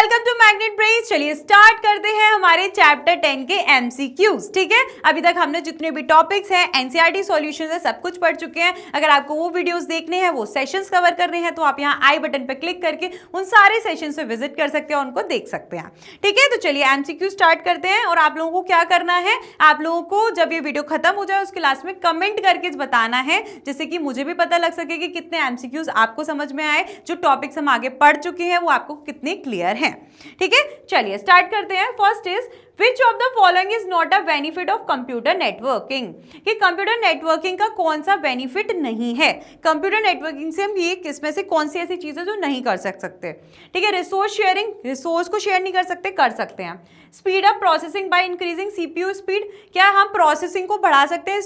Welcome to Magnet Brains. चलिए start करते हैं हमारे चैप्टर 10 के एमसीक्यूज। ठीक है, अभी तक हमने जितने भी टॉपिक्स हैं, एनसीईआरटी सॉल्यूशंस है, सब कुछ पढ़ चुके हैं। अगर आपको वो वीडियोस देखने हैं, वो सेशंस कवर करने हैं, तो आप यहाँ आई बटन पर क्लिक करके उन सारे सेशंस पे विजिट कर सकते हैं, उनको देख सकते हैं। ठीक है, तो चलिए एमसीक्यू स्टार्ट करते हैं। और आप लोगों को क्या करना है, आप लोगों को जब ये वीडियो खत्म हो जाए उसके लास्ट में कमेंट करके बताना है, जिससे कि मुझे भी पता लग सके कि कितने एमसीक्यूज आपको समझ में आए, जो टॉपिक्स हम आगे पढ़ चुके हैं वो आपको कितने क्लियर हैं। ठीक है, चलिए स्टार्ट करते हैं। First is Which of the following is not a benefit of computer networking? कि कंप्यूटर नेटवर्किंग का कौन सा बेनिफिट नहीं है। कंप्यूटर नेटवर्किंग से हम ये किसमें से कौन सी ऐसी चीजें जो नहीं कर सकते। ठीक है, रिसोर्स शेयरिंग, रिसोर्स को शेयर नहीं कर सकते हैं। Speed up processing by increasing CPU speed, क्या हम प्रोसेसिंग को बढ़ा सकते हैं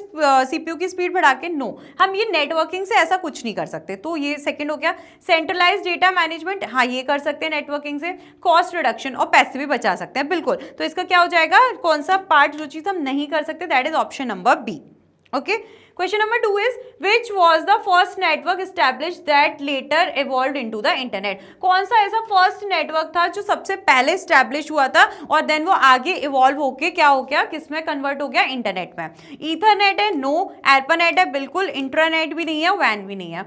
सीपीयू की स्पीड बढ़ा के? नो, हम ये नेटवर्किंग से ऐसा कुछ नहीं कर सकते। तो ये सेकंड हो गया। सेंट्रलाइज्ड डेटा मैनेजमेंट, हाँ ये कर सकते हैं नेटवर्किंग से। कॉस्ट रिडक्शन और पैसे भी बचा सकते हैं, बिल्कुल। तो इसका क्या हो जाएगा, कौन सा पार्ट जो चीज हम नहीं कर सकते, that is option number B. Okay, question number 2 is which was the first network established that later evolved into the internet? कौन सा ऐसा फर्स्ट नेटवर्क था जो सबसे पहले एस्टैब्लिश हुआ था और देन वो आगे इवॉल्व होके क्या हो गया, किसमें कन्वर्ट हो गया? इंटरनेट में। ईथरनेट है? नो। एर्पानेट है? बिल्कुल। इंट्रानेट भी नहीं है, वैन भी नहीं है।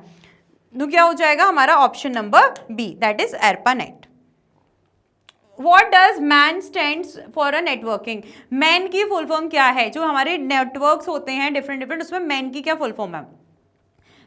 तो क्या हो जाएगा हमारा option number B, that is ARPANET. What does MAN stands for a networking? MAN की फुल फॉर्म क्या है? जो हमारे नेटवर्क्स होते हैं डिफरेंट, उसमें मैन की क्या फुल फॉर्म है?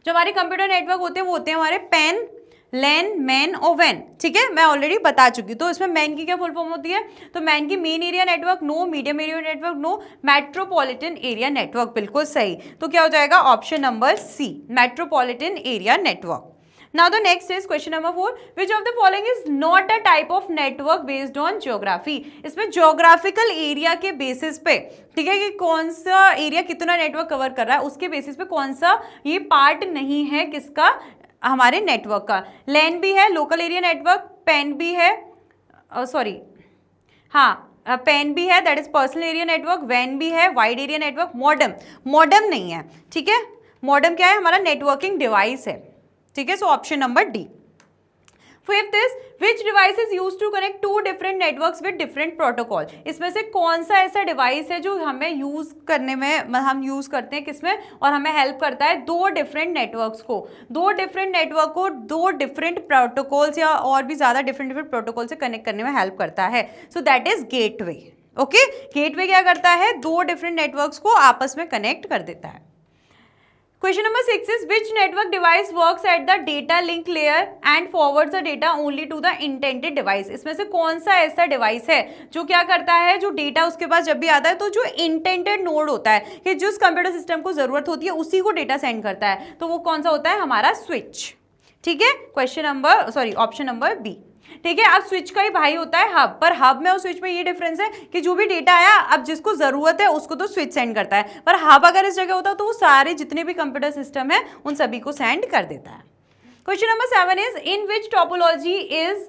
जो हमारे कंप्यूटर नेटवर्क होते हैं वो होते हैं हमारे पैन, लैन, मैन और वैन। ठीक है, मैं ऑलरेडी बता चुकी हूँ। तो इसमें मैन की क्या फुल फॉर्म होती है? तो मैन की main area network? No. Medium area network? No. Metropolitan area network? बिल्कुल सही। तो क्या हो जाएगा option number C, metropolitan area network. Now the next is question number 4. Which of the following is not a type of network based on geography? इसमें geographical area के basis पे, ठीक है, कि कौन सा एरिया कितना नेटवर्क कवर कर रहा है, उसके बेसिस पे कौन सा ये पार्ट नहीं है किसका, हमारे नेटवर्क का। लैन भी है, लोकल एरिया नेटवर्क, पेन भी है, सॉरी हाँ पेन भी है, that is personal area network, वैन भी है, वाइड एरिया नेटवर्क। मॉडम नहीं है। ठीक है, मॉडम क्या है, हमारा नेटवर्किंग डिवाइस है। ठीक है, so option number D. Fifth is which device is use to connect to different networks with different protocol? इसमें से कौन सा ऐसा डिवाइस है जो हमें यूज करने में, हम यूज करते हैं किसमें, और हमें हेल्प करता है दो डिफरेंट नेटवर्क्स को, दो डिफरेंट प्रोटोकॉल्स या और भी ज्यादा डिफरेंट प्रोटोकॉल से कनेक्ट करने में हेल्प करता है। सो that is gateway. Okay, gateway क्या करता है, दो डिफरेंट नेटवर्क्स को आपस में कनेक्ट कर देता है। Question number 6 is which network device works at the data link layer and forwards the data only to the intended device? इसमें से कौन सा ऐसा डिवाइस है जो क्या करता है, जो डेटा उसके पास जब भी आता है तो जो इंटेंडेड नोड होता है कि जिस कंप्यूटर सिस्टम को जरूरत होती है उसी को डेटा सेंड करता है, तो वो कौन सा होता है, हमारा स्विच। ठीक है, ऑप्शन नंबर बी। ठीक है, अब स्विच का ही भाई होता है हब, पर हब में और स्विच में ये डिफरेंस है कि जो भी डेटा आया, अब जिसको जरूरत है उसको तो स्विच सेंड करता है, पर हब अगर इस जगह होता है तो वो सारे जितने भी कंप्यूटर सिस्टम है उन सभी को सेंड कर देता है। Question number 7 is in which topology is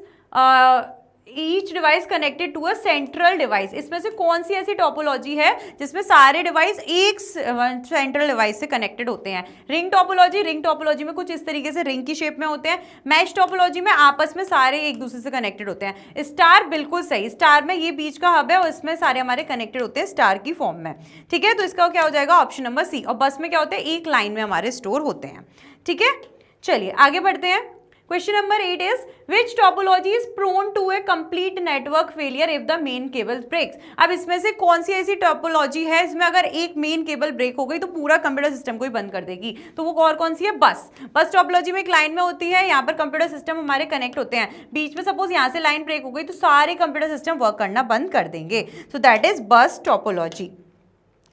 each device connected to a central device? इसमें से कौन सी ऐसी टोपोलॉजी है जिसमें सारे डिवाइस एक सेंट्रल डिवाइस से कनेक्टेड होते हैं? रिंग टोपोलॉजी में कुछ इस तरीके से रिंग की शेप में होते हैं। मैश टोपोलॉजी में आपस में सारे एक दूसरे से कनेक्टेड होते हैं। स्टार, बिल्कुल सही, स्टार में ये बीच का हब है और इसमें सारे हमारे कनेक्टेड होते हैं स्टार की फॉर्म में। ठीक है, तो इसका क्या हो जाएगा ऑप्शन नंबर सी। और बस में क्या होते हैं, एक लाइन में हमारे स्टोर होते हैं। ठीक है, चलिए आगे बढ़ते हैं। Question number 8 is which topology is prone to a complete network failure if the main cable breaks? अब इसमें से कौन सी ऐसी टोपोलॉजी है इसमें अगर एक मेन केबल ब्रेक हो गई तो पूरा कंप्यूटर सिस्टम को ही बंद कर देगी? तो वो और कौन सी है? बस टोपोलॉजी में एक लाइन में होती है, यहाँ पर कंप्यूटर सिस्टम हमारे कनेक्ट होते हैं, बीच में सपोज यहाँ से लाइन ब्रेक हो गई तो सारे कंप्यूटर सिस्टम वर्क करना बंद कर देंगे। सो दैट इज बस topology.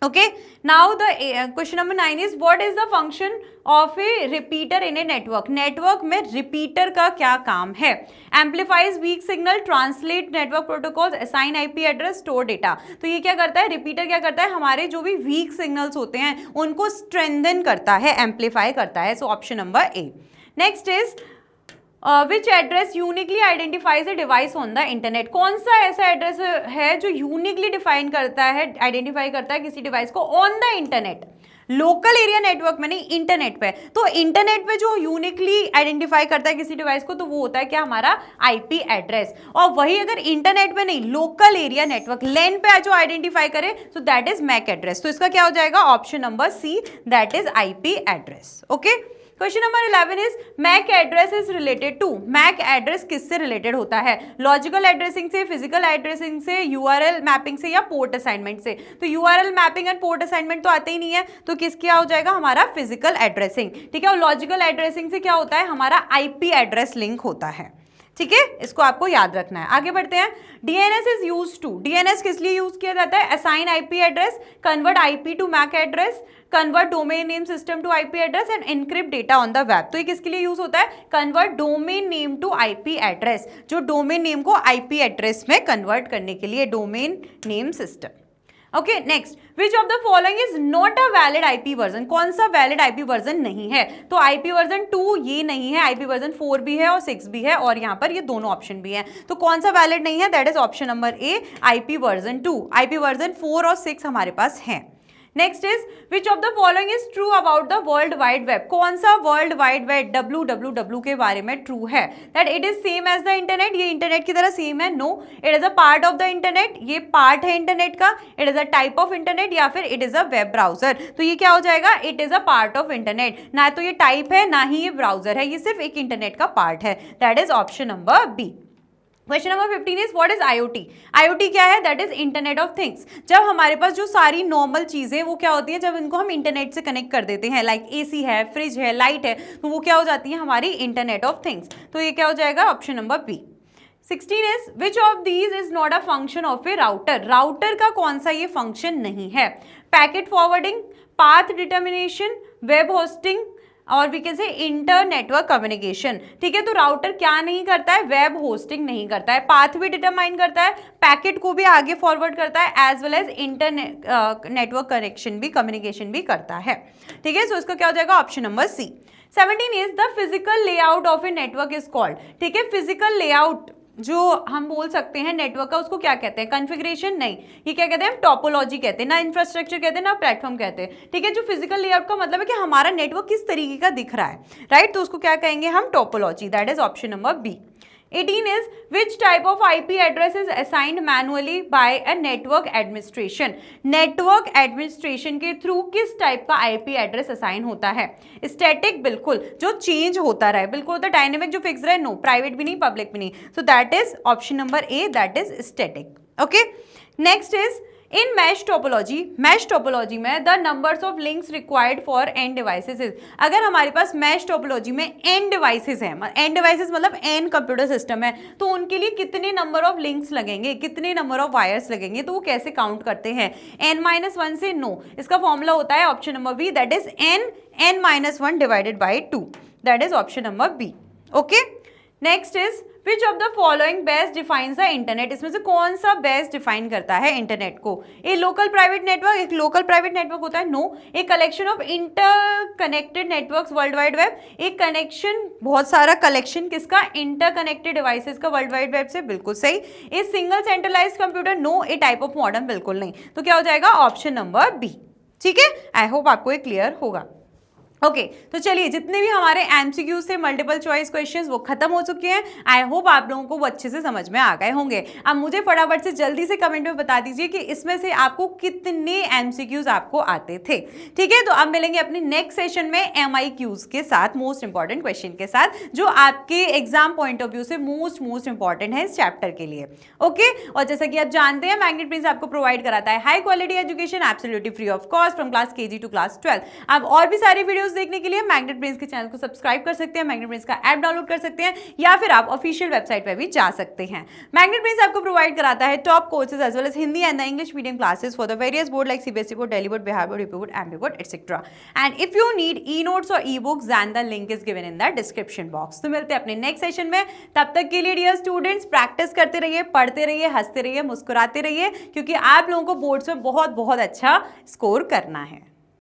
Okay, now the question number 9 is what is the function of a repeater in a network? Network में रिपीटर का क्या काम है? Amplifies weak signal, translate network protocols, assign IP address, store data. तो ये क्या करता है, रिपीटर क्या करता है, हमारे जो भी वीक सिग्नल्स होते हैं उनको स्ट्रेंथन करता है, एम्पलीफाई करता है। So option number A. Next is which address uniquely identifies a device on the internet? कौन सा ऐसा एड्रेस है जो यूनिकली डिफाइन करता है, आइडेंटिफाई करता है किसी डिवाइस को on the internet? Local area network में नहीं, इंटरनेट पे। तो इंटरनेट पे जो यूनिकली आइडेंटिफाई करता है किसी डिवाइस को, तो वो होता है क्या, हमारा आईपी एड्रेस। और वही अगर इंटरनेट पे नहीं, लोकल एरिया नेटवर्क लैन पे जो आइडेंटिफाई करे, तो दैट इज मैक एड्रेस। तो इसका क्या हो जाएगा, option number C, that is IP address. Okay, question number 11 is MAC address is related to. MAC address किससे रिलेटेड होता है, लॉजिकल एड्रेसिंग से, फिजिकल एड्रेसिंग से, यूआरएल मैपिंग से, या पोर्ट असाइनमेंट से। तो URL mapping and port assignment तो आते ही नहीं है, तो किस क्या हो जाएगा, हमारा फिजिकल एड्रेसिंग। ठीक है, और लॉजिकल एड्रेसिंग से क्या होता है, हमारा आईपी एड्रेस लिंक होता है। ठीक है, इसको आपको याद रखना है। आगे बढ़ते हैं। DNS is used to, DNS किस लिए यूज किया जाता है, assign IP address, convert IP to MAC address, convert domain name system to IP address and encrypt data on the web. तो ये किसके लिए यूज होता है, convert domain name to IP address, जो डोमेन नेम को आईपी एड्रेस में convert करने के लिए, domain name system. Okay, next, which of the following is not a valid IP version, कौन सा वैलिड आईपी वर्जन नहीं है, तो आईपी वर्जन 2 ये नहीं है, आईपी वर्जन 4 भी है और 6 भी है, और यहाँ पर ये दोनों ऑप्शन भी है। तो कौन सा वैलिड नहीं है, that is option number A, IP version 2। IP version 4 और 6 हमारे पास है। Next is which of the following is true about the world wide web, कौन सा वर्ल्ड वाइड वेब WWW के बारे में ट्रू है, that it is same as the internet, ये इंटरनेट की तरह सेम है, no, it is a part of the internet, ये पार्ट है इंटरनेट का, it is a type of internet, या फिर it is a web browser. तो ये क्या हो जाएगा, it is a part of internet, ना तो ये टाइप है ना ही ये ब्राउजर है, ये सिर्फ एक इंटरनेट का पार्ट है, that is option number B. Question number 15 is what is IoT, IoT क्या है, that is internet of things. जब हमारे पास जो सारी नॉर्मल चीजें वो क्या होती है, जब इनको हम इंटरनेट से कनेक्ट कर देते हैं, लाइक AC है, फ्रिज है, लाइट है, तो वो क्या हो जाती है, हमारी इंटरनेट ऑफ थिंग्स। तो ये क्या हो जाएगा, option number B. 16 is which of these is not a function of a router, router का कौन सा ये फंक्शन नहीं है, packet forwarding, path determination, web hosting, और we can say inter network communication. ठीक है, तो राउटर क्या नहीं करता है, वेब होस्टिंग नहीं करता है, पाथ भी डिटरमाइन करता है, पैकेट को भी आगे फॉरवर्ड करता है, as well as inter network connection भी, कम्युनिकेशन भी करता है। ठीक है, सो इसका क्या हो जाएगा, option number C. 17 is the physical layout of a network is called. ठीक है, फिजिकल लेआउट जो हम बोल सकते हैं नेटवर्क का, उसको क्या कहते हैं, कॉन्फ़िगरेशन नहीं, ये क्या कहते हैं, टोपोलॉजी कहते हैं, ना इंफ्रास्ट्रक्चर कहते हैं ना प्लेटफॉर्म कहते हैं। ठीक है, जो फिजिकल लेआउट का मतलब है कि हमारा नेटवर्क किस तरीके का दिख रहा है, राइट, तो उसको क्या कहेंगे हम, topology, that is option number B. 18 is which type of IP address is assigned manually by a network administration, network administration के थ्रू किस टाइप का IP एड्रेस असाइन होता है, स्टैटिक बिल्कुल जो चेंज होता रहे, बिल्कुल होता है, डायनेमिक जो फिक्स रहे, नो, प्राइवेट भी नहीं, पब्लिक भी नहीं, so that is option number A, that is static. Okay, next is in mesh topology में the numbers of links required for N devices is, अगर हमारे पास मैश टोपोलॉजी में एन डिवाइसेस हैं, एन डिवाइसेस मतलब N computer system है, तो उनके लिए कितने नंबर ऑफ लिंक्स लगेंगे, कितने नंबर ऑफ वायर्स लगेंगे, तो वो कैसे काउंट करते हैं, n-1 से, नो, इसका फॉर्मूला होता है option number B, that is n-1 divided by 2, that is option number B. Okay, next is which of the following best defines the internet, इसमें से कौन सा बेस्ट डिफाइन करता है इंटरनेट को, ए लोकल प्राइवेट नेटवर्क, एक local private network होता है, नो, एक collection of interconnected networks world wide web, एक कनेक्शन, बहुत सारा कलेक्शन किसका, इंटरकनेक्टेड डिवाइसेस का वर्ल्ड वाइड वेब से, बिल्कुल सही, a single centralised computer, no, a type of modern, बिल्कुल नहीं, तो क्या हो जाएगा, ऑप्शन नंबर बी। ठीक है, आई होप आपको ये क्लियर होगा। ओके, तो चलिए जितने भी हमारे एमसीक्यूज थे, मल्टीपल चॉइस क्वेश्चंस, वो खत्म हो चुके हैं। आई होप आप लोगों को वो अच्छे से समझ में आ गए होंगे। अब मुझे फटाफट से जल्दी से कमेंट में बता दीजिए कि इसमें से आपको कितने एमसीक्यूज आपको आते थे। ठीक है, तो अब मिलेंगे अपने नेक्स्ट सेशन में MIQs के साथ, मोस्ट इंपॉर्टेंट क्वेश्चन के साथ, जो आपके एग्जाम पॉइंट ऑफ व्यू से मोस्ट इंपॉर्टेंट है इस चैप्टर के लिए। ओके, और जैसा कि आप जानते हैं, मैग्नेट प्रिंस आपको प्रोवाइड कराता है high quality education absolutely free of cost from class KG to class 12। आप और भी सारी वीडियोस देखने के लिए मैग्नेट प्रिंस के चैनल को सब्सक्राइब कर सकते हैं, मैग्नेट प्रिंस का ऐप डाउनलोड कर सकते हैं, या फिर आप ऑफिशियल वेबसाइट पर भी जा सकते हैं। मैग्नेट प्रिंस आपको प्रोवाइड कराता है top courses as well as Hindi and the English medium classes for the various board like CBSE board, Delhi board, Bihar board, UP board, MP board, etcetera. And if you need e-notes और e-books, then the link is given in the description box. तो मिलते हैं अपने next session में, तब तक के लिए डियर स्टूडेंट्स प्रैक्टिस करते रहिए, पढ़ते रहिए, हंसते रहिए, मुस्कुराते रहिए, क्योंकि आप लोगों को बोर्ड्स में बहुत अच्छा स्कोर करना है।